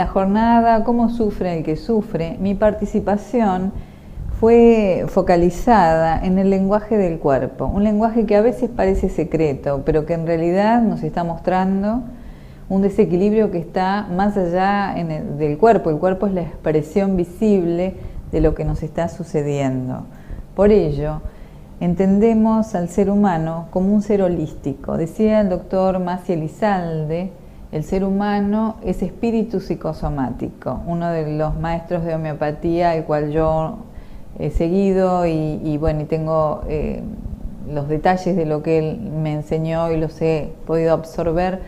la jornada Cómo sufre el que sufre, mi participación fue focalizada en el lenguaje del cuerpo, un lenguaje que a veces parece secreto, pero que en realidad nos está mostrando un desequilibrio que está más allá del cuerpo. El cuerpo es la expresión visible de lo que nos está sucediendo. Por ello, entendemos al ser humano como un ser holístico. Decía el doctor Masi Elizalde, el ser humano es espíritu psicosomático, uno de los maestros de homeopatía, el cual yo he seguido y tengo los detalles de lo que él me enseñó y los he podido absorber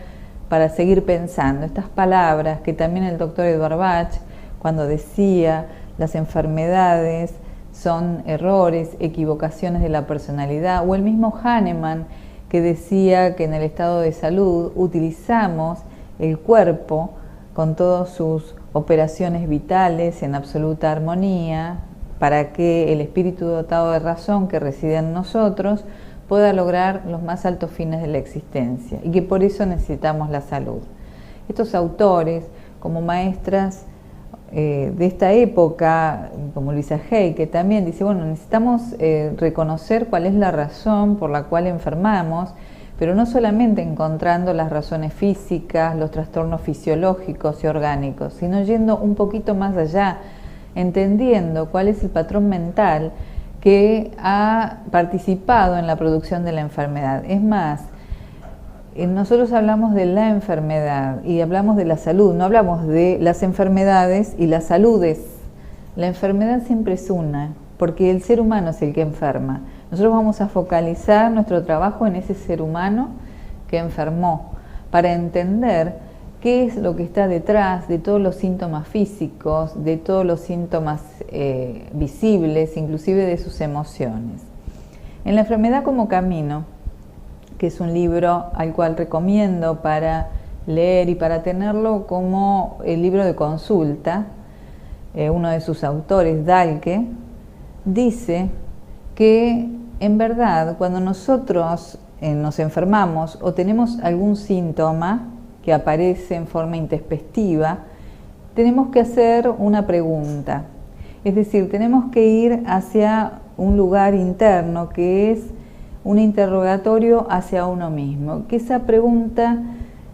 para seguir pensando. Estas palabras que también el doctor Edward Bach, cuando decía las enfermedades son errores, equivocaciones de la personalidad, o el mismo Hahnemann que decía que en el estado de salud utilizamos el cuerpo con todas sus operaciones vitales en absoluta armonía para que el espíritu dotado de razón que reside en nosotros pueda lograr los más altos fines de la existencia y que por eso necesitamos la salud. Estos autores, como maestras de esta época, como Luisa Hay, que también dice, bueno, necesitamos reconocer cuál es la razón por la cual enfermamos, pero no solamente encontrando las razones físicas, los trastornos fisiológicos y orgánicos, sino yendo un poquito más allá, entendiendo cuál es el patrón mental que ha participado en la producción de la enfermedad. Es más, nosotros hablamos de la enfermedad y hablamos de la salud, no hablamos de las enfermedades y las saludes. La enfermedad siempre es una, porque el ser humano es el que enferma. Nosotros vamos a focalizar nuestro trabajo en ese ser humano que enfermó, para entender qué es lo que está detrás de todos los síntomas físicos, de todos los síntomas visibles, inclusive de sus emociones. En La enfermedad como camino, que es un libro al cual recomiendo para leer y para tenerlo como el libro de consulta, uno de sus autores, Dahlke, dice que en verdad cuando nosotros nos enfermamos o tenemos algún síntoma que aparece en forma intempestiva, tenemos que hacer una pregunta. Es decir, tenemos que ir hacia un lugar interno que es un interrogatorio hacia uno mismo, que esa pregunta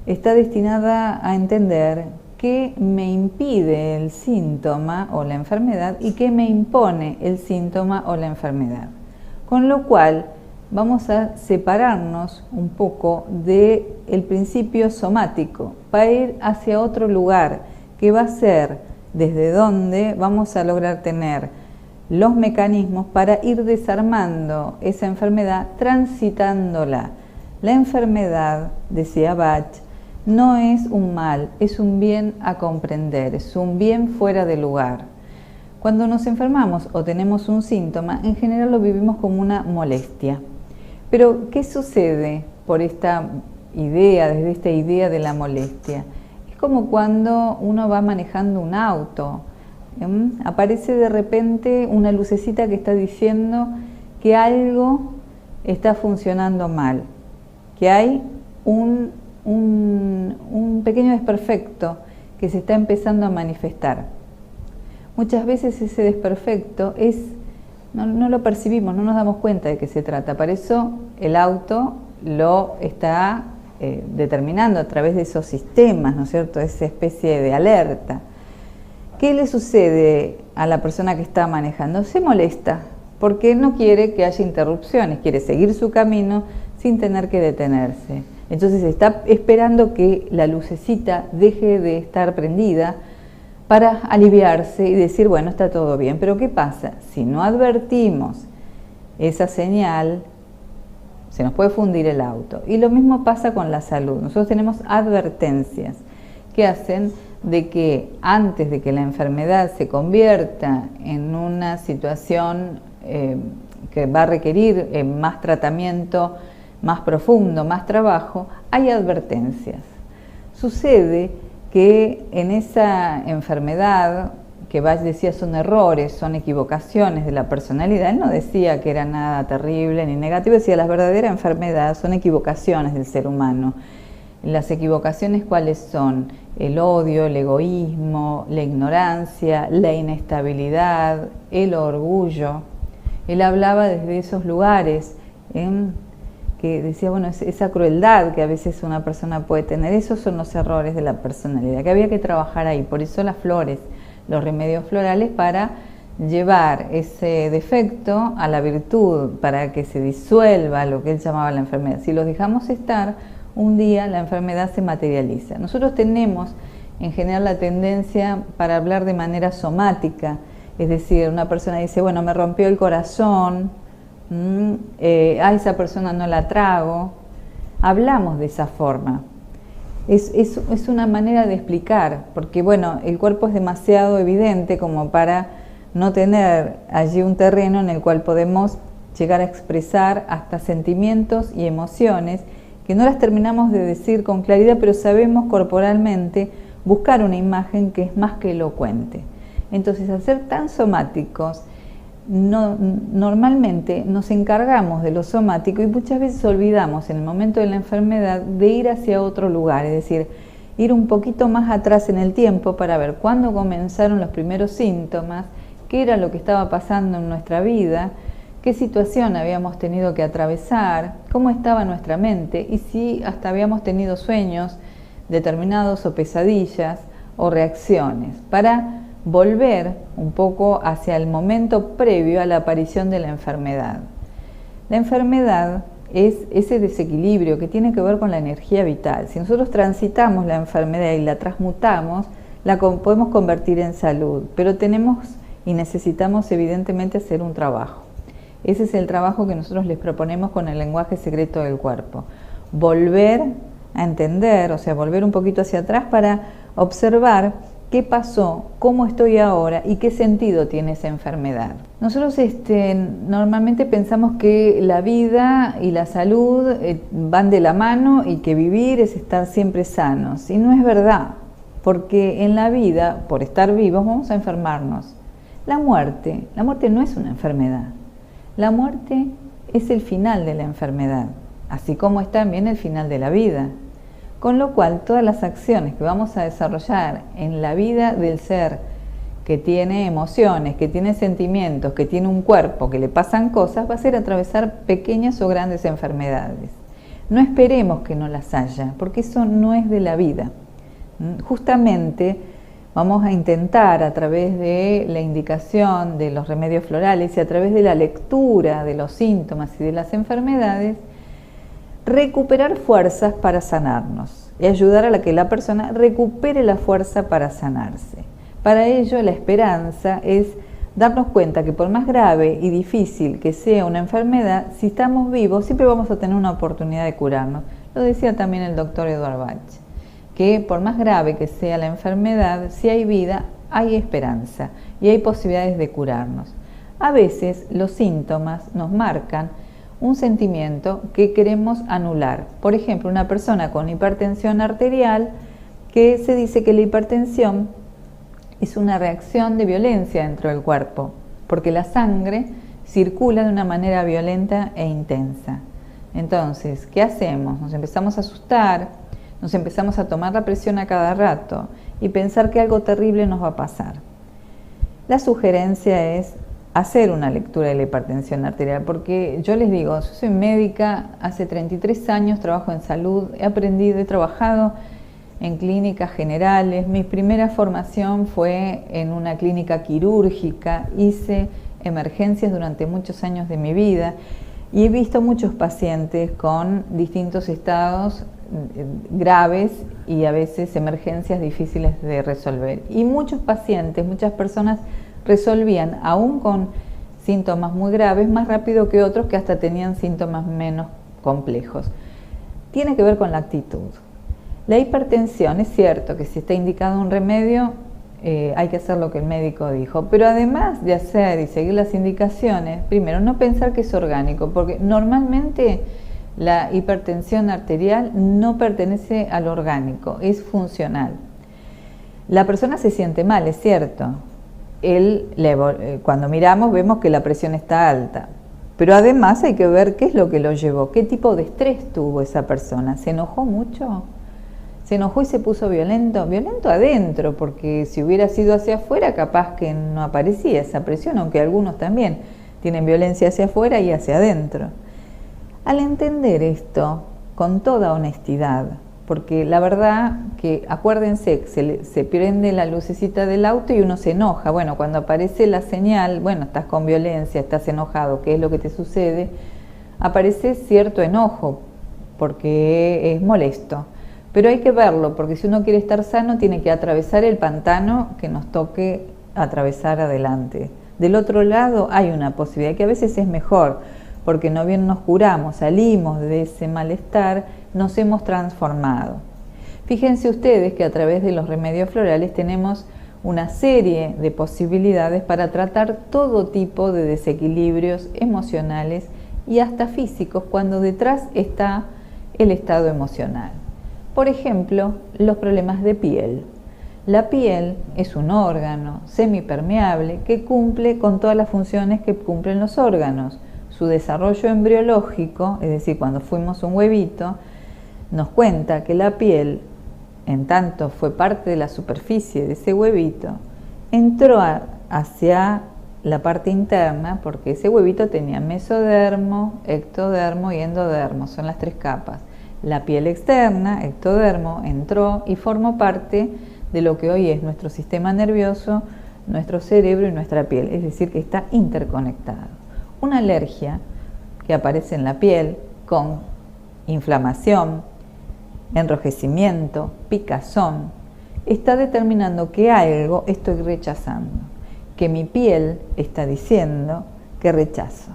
está destinada a entender qué me impide el síntoma o la enfermedad y qué me impone el síntoma o la enfermedad. Con lo cual vamos a separarnos un poco del principio somático para ir hacia otro lugar que va a ser desde donde vamos a lograr tener los mecanismos para ir desarmando esa enfermedad, transitándola. La enfermedad, decía Bach, no es un mal, es un bien a comprender, es un bien fuera de lugar. Cuando nos enfermamos o tenemos un síntoma, en general lo vivimos como una molestia. Pero, ¿qué sucede por esta idea, desde esta idea de la molestia? Es como cuando uno va manejando un auto. Aparece de repente una lucecita que está diciendo que algo está funcionando mal, que hay un pequeño desperfecto que se está empezando a manifestar. Muchas veces ese desperfecto no lo percibimos, no nos damos cuenta de qué se trata. Para eso el auto lo está determinando a través de esos sistemas, ¿no es cierto?, esa especie de alerta. ¿Qué le sucede a la persona que está manejando? Se molesta porque no quiere que haya interrupciones, quiere seguir su camino sin tener que detenerse. Entonces está esperando que la lucecita deje de estar prendida para aliviarse y decir, bueno, está todo bien. Pero ¿qué pasa? Si no advertimos esa señal, se nos puede fundir el auto. Y lo mismo pasa con la salud. Nosotros tenemos advertencias que hacen de que antes de que la enfermedad se convierta en una situación que va a requerir más tratamiento, más profundo, más trabajo, hay advertencias. Sucede que en esa enfermedad, que Bach decía son errores, son equivocaciones de la personalidad, él no decía que era nada terrible ni negativo, decía las verdaderas enfermedades son equivocaciones del ser humano. Las equivocaciones, ¿cuáles son? El odio, el egoísmo, la ignorancia, la inestabilidad, el orgullo. Él hablaba desde esos lugares, que decía, bueno, esa crueldad que a veces una persona puede tener, esos son los errores de la personalidad, que había que trabajar ahí. Por eso las flores, los remedios florales, para llevar ese defecto a la virtud, para que se disuelva lo que él llamaba la enfermedad. Si los dejamos estar, un día la enfermedad se materializa. Nosotros tenemos en general la tendencia para hablar de manera somática, es decir, una persona dice, bueno, me rompió el corazón, a esa persona no la trago. Hablamos de esa forma. Es una manera de explicar, porque bueno, el cuerpo es demasiado evidente como para no tener allí un terreno en el cual podemos llegar a expresar hasta sentimientos y emociones que no las terminamos de decir con claridad, pero sabemos corporalmente buscar una imagen que es más que elocuente. Entonces, al ser tan somáticos, normalmente nos encargamos de lo somático y muchas veces olvidamos en el momento de la enfermedad de ir hacia otro lugar, es decir, ir un poquito más atrás en el tiempo para ver cuándo comenzaron los primeros síntomas, qué era lo que estaba pasando en nuestra vida, qué situación habíamos tenido que atravesar, cómo estaba nuestra mente y si hasta habíamos tenido sueños determinados o pesadillas o reacciones, para volver un poco hacia el momento previo a la aparición de la enfermedad. La enfermedad es ese desequilibrio que tiene que ver con la energía vital. Si nosotros transitamos la enfermedad y la transmutamos, la podemos convertir en salud, pero tenemos y necesitamos evidentemente hacer un trabajo. Ese es el trabajo que nosotros les proponemos con el lenguaje secreto del cuerpo. Volver a entender, o sea, volver un poquito hacia atrás para observar qué pasó, cómo estoy ahora y qué sentido tiene esa enfermedad. Nosotros normalmente pensamos que la vida y la salud van de la mano y que vivir es estar siempre sanos. Y no es verdad, porque en la vida, por estar vivos, vamos a enfermarnos. La muerte no es una enfermedad. La muerte es el final de la enfermedad, así como es también el final de la vida. Con lo cual, todas las acciones que vamos a desarrollar en la vida del ser que tiene emociones, que tiene sentimientos, que tiene un cuerpo, que le pasan cosas, va a ser atravesar pequeñas o grandes enfermedades. No esperemos que no las haya, porque eso no es de la vida. Justamente vamos a intentar, a través de la indicación de los remedios florales y a través de la lectura de los síntomas y de las enfermedades, recuperar fuerzas para sanarnos y ayudar a que la persona recupere la fuerza para sanarse. Para ello, la esperanza es darnos cuenta que por más grave y difícil que sea una enfermedad, si estamos vivos, siempre vamos a tener una oportunidad de curarnos. Lo decía también el doctor Eduard Bach, que por más grave que sea la enfermedad, si hay vida, hay esperanza y hay posibilidades de curarnos. A veces los síntomas nos marcan un sentimiento que queremos anular. Por ejemplo, una persona con hipertensión arterial, que se dice que la hipertensión es una reacción de violencia dentro del cuerpo, porque la sangre circula de una manera violenta e intensa. Entonces, ¿qué hacemos? Nos empezamos a asustar, nos empezamos a tomar la presión a cada rato y pensar que algo terrible nos va a pasar. La sugerencia es hacer una lectura de la hipertensión arterial, porque yo les digo, yo soy médica, hace 33 años trabajo en salud, he trabajado en clínicas generales, mi primera formación fue en una clínica quirúrgica, hice emergencias durante muchos años de mi vida y he visto muchos pacientes con distintos estados graves y a veces emergencias difíciles de resolver. Y muchos pacientes, muchas personas resolvían, aún con síntomas muy graves, más rápido que otros que hasta tenían síntomas menos complejos. Tiene que ver con la actitud. La hipertensión, es cierto que si está indicado un remedio, hay que hacer lo que el médico dijo, pero además de hacer y seguir las indicaciones, primero, no pensar que es orgánico, porque normalmente la hipertensión arterial no pertenece al orgánico, es funcional. La persona se siente mal, es cierto. Cuando miramos vemos que la presión está alta, pero además hay que ver qué es lo que lo llevó, qué tipo de estrés tuvo esa persona. ¿Se enojó mucho? Se enojó y se puso violento, violento adentro, porque si hubiera sido hacia afuera, capaz que no aparecía esa presión, aunque algunos también tienen violencia hacia afuera y hacia adentro. Al entender esto con toda honestidad, porque la verdad que acuérdense, se prende la lucecita del auto y uno se enoja. Bueno, cuando aparece la señal, bueno, estás con violencia, estás enojado, ¿qué es lo que te sucede? Aparece cierto enojo, porque es molesto. Pero hay que verlo, porque si uno quiere estar sano, tiene que atravesar el pantano que nos toque atravesar adelante. Del otro lado hay una posibilidad, que a veces es mejor, porque no bien nos curamos, salimos de ese malestar, nos hemos transformado. Fíjense ustedes que a través de los remedios florales tenemos una serie de posibilidades para tratar todo tipo de desequilibrios emocionales y hasta físicos cuando detrás está el estado emocional. Por ejemplo, los problemas de piel. La piel es un órgano semipermeable que cumple con todas las funciones que cumplen los órganos. Su desarrollo embriológico, es decir, cuando fuimos un huevito, nos cuenta que la piel, en tanto fue parte de la superficie de ese huevito, entró hacia la parte interna, porque ese huevito tenía mesodermo, ectodermo y endodermo, son las tres capas. La piel externa, ectodermo, entró y formó parte de lo que hoy es nuestro sistema nervioso, nuestro cerebro y nuestra piel, es decir, que está interconectado. Una alergia que aparece en la piel con inflamación, enrojecimiento, picazón, está determinando que algo estoy rechazando, que mi piel está diciendo que rechazo.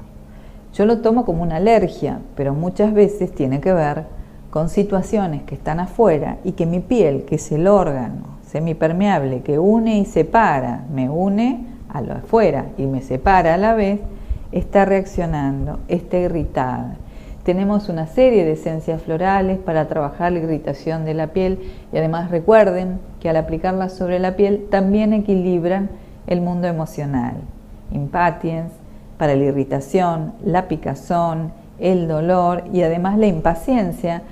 Yo lo tomo como una alergia, pero muchas veces tiene que ver con situaciones que están afuera y que mi piel, que es el órgano semipermeable que une y separa, me une a lo afuera y me separa a la vez, está reaccionando, está irritada. Tenemos una serie de esencias florales para trabajar la irritación de la piel y además recuerden que al aplicarlas sobre la piel también equilibran el mundo emocional. Impatiens para la irritación, la picazón, el dolor y además la impaciencia,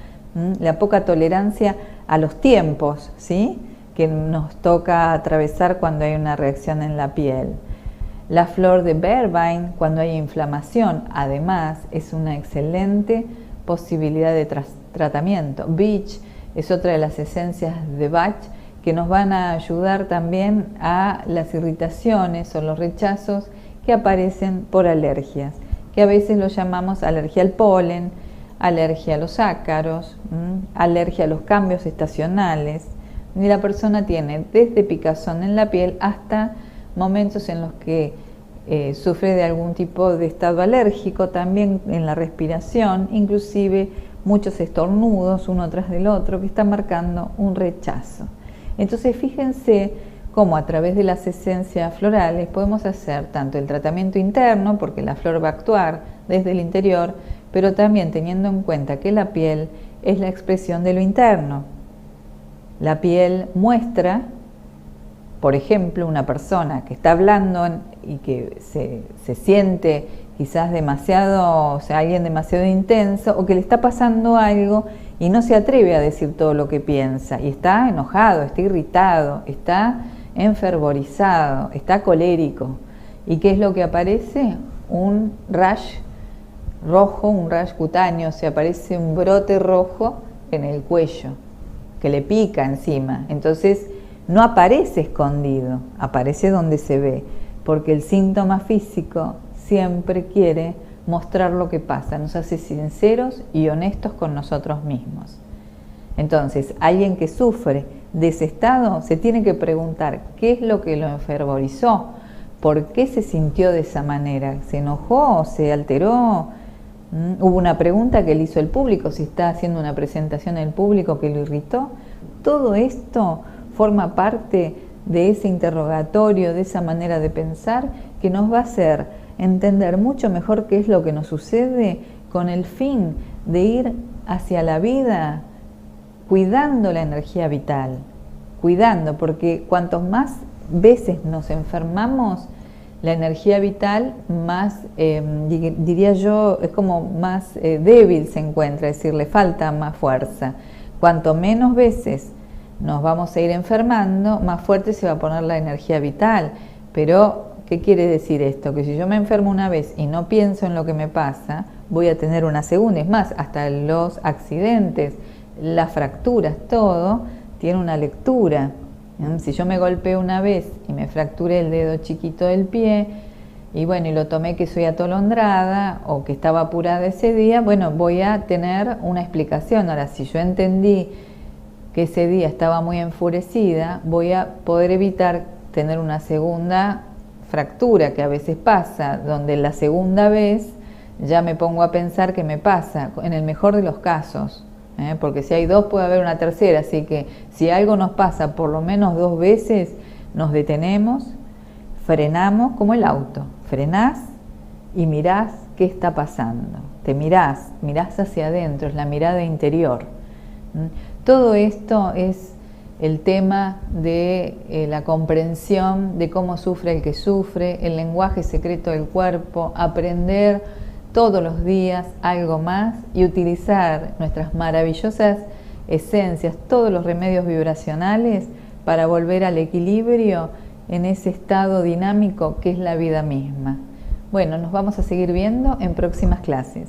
la poca tolerancia a los tiempos, ¿sí?, que nos toca atravesar cuando hay una reacción en la piel. La flor de Vervain, cuando hay inflamación, además es una excelente posibilidad de tratamiento. Beech es otra de las esencias de Bach que nos van a ayudar también a las irritaciones o los rechazos que aparecen por alergias, que a veces lo llamamos alergia al polen, alergia a los ácaros, alergia a los cambios estacionales. Y la persona tiene desde picazón en la piel hasta momentos en los que sufre de algún tipo de estado alérgico, también en la respiración, inclusive muchos estornudos uno tras del otro que están marcando un rechazo. Entonces fíjense cómo a través de las esencias florales podemos hacer tanto el tratamiento interno, porque la flor va a actuar desde el interior, pero también teniendo en cuenta que la piel es la expresión de lo interno. La piel muestra, por ejemplo, una persona que está hablando y que se siente quizás demasiado, o sea, alguien demasiado intenso, o que le está pasando algo y no se atreve a decir todo lo que piensa, y está enojado, está irritado, está enfervorizado, está colérico. ¿Y qué es lo que aparece? Un rash rojo, un rash cutáneo, o sea, aparece un brote rojo en el cuello, que le pica encima. Entonces no aparece escondido, aparece donde se ve, porque el síntoma físico siempre quiere mostrar lo que pasa, nos hace sinceros y honestos con nosotros mismos. Entonces, alguien que sufre de ese estado se tiene que preguntar qué es lo que lo enfervorizó, por qué se sintió de esa manera, se enojó, se alteró. Hubo una pregunta que le hizo el público, si está haciendo una presentación en el público que lo irritó. Todo esto forma parte de ese interrogatorio, de esa manera de pensar que nos va a hacer entender mucho mejor qué es lo que nos sucede con el fin de ir hacia la vida cuidando la energía vital, cuidando, porque cuantos más veces nos enfermamos, la energía vital más, diría yo, es como más débil se encuentra, es decir, le falta más fuerza. Cuanto menos veces nos vamos a ir enfermando, más fuerte se va a poner la energía vital. Pero, ¿qué quiere decir esto? Que si yo me enfermo una vez y no pienso en lo que me pasa, voy a tener una segunda. Es más, hasta los accidentes, las fracturas, todo tiene una lectura. Si yo me golpeo una vez y me fracturé el dedo chiquito del pie, y bueno, y lo tomé que soy atolondrada o que estaba apurada ese día, bueno, voy a tener una explicación. Ahora, si yo entendí que ese día estaba muy enfurecida, voy a poder evitar tener una segunda fractura, que a veces pasa, donde la segunda vez ya me pongo a pensar qué me pasa, en el mejor de los casos. Porque si hay dos puede haber una tercera, así que si algo nos pasa por lo menos 2 veces, nos detenemos, frenamos como el auto, frenás y mirás qué está pasando, te mirás hacia adentro, es la mirada interior. Todo esto es el tema de la comprensión de cómo sufre el que sufre, el lenguaje secreto del cuerpo, aprender todos los días algo más y utilizar nuestras maravillosas esencias, todos los remedios vibracionales para volver al equilibrio en ese estado dinámico que es la vida misma. Bueno, nos vamos a seguir viendo en próximas clases.